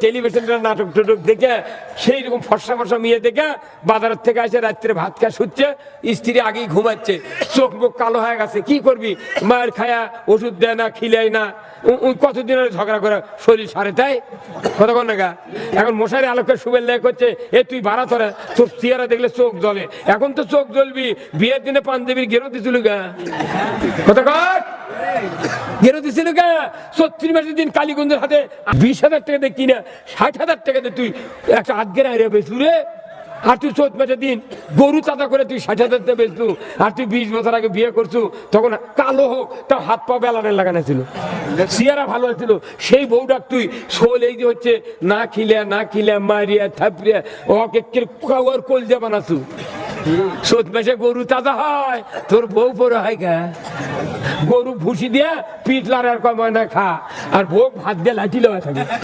Television নাটক টুটক দেখে সেই রকম ফর্সা ফর্সা মেয়ে দেখে বাজারের থেকে আসে রাত্রে ভাত খায় শুচ্ছে, স্ত্রী আগেই ঘুমাচ্ছে, চোখ মুখ কালো হয়ে গেছে, কি করবি? মায়ের খায়া ওষুধ দেয় না, খিলাই না, কতদিন ঝগড়া করে শরীর সারে তাই কতক্ষণ না গা। এখন মশারি আলোকের শুভের লেখ হচ্ছে, এ তুই ভাড়া তোরা, তোর চেহারা দেখলে চোখ জ্বলে। এখন তো চোখ জ্বলবি, বিয়ের দিনে পাঞ্জাবির গেরো দিছিল গা, কতক্ষণ গেরো দিছিল গা। 36 মাসের দিন কালীগঞ্জের হাতে 20,000 টাকা দিয়ে কিনা 60,000 টাকা দিয়ে তুই একটা আধগের হারিয়ে বেচলু রে। আর তুই 14 মাসের দিন গরু চাঁদা করে তুই 60,000 টাকা বেচলু। আর তুই 20 বছর আগে বিয়ে করছু, তখন কালো হোক তার হাত পা বেলানের লাগানো ছিল, চেহারা ভালো ছিল। সেই বউটা তুই শোল এই যে হচ্ছে না খিলে মারিয়া থাপড়িয়া ওকে ওর কলজা বানাছু। 14 মাসে গরু তাজা হয়, তোর বউ পরে হয় গা। গরু ভুসি দিয়া পিঠ লাড়ার কমায় না খা, আর বউ ভাত দিয়ে লাঠি লওয়া থাকে।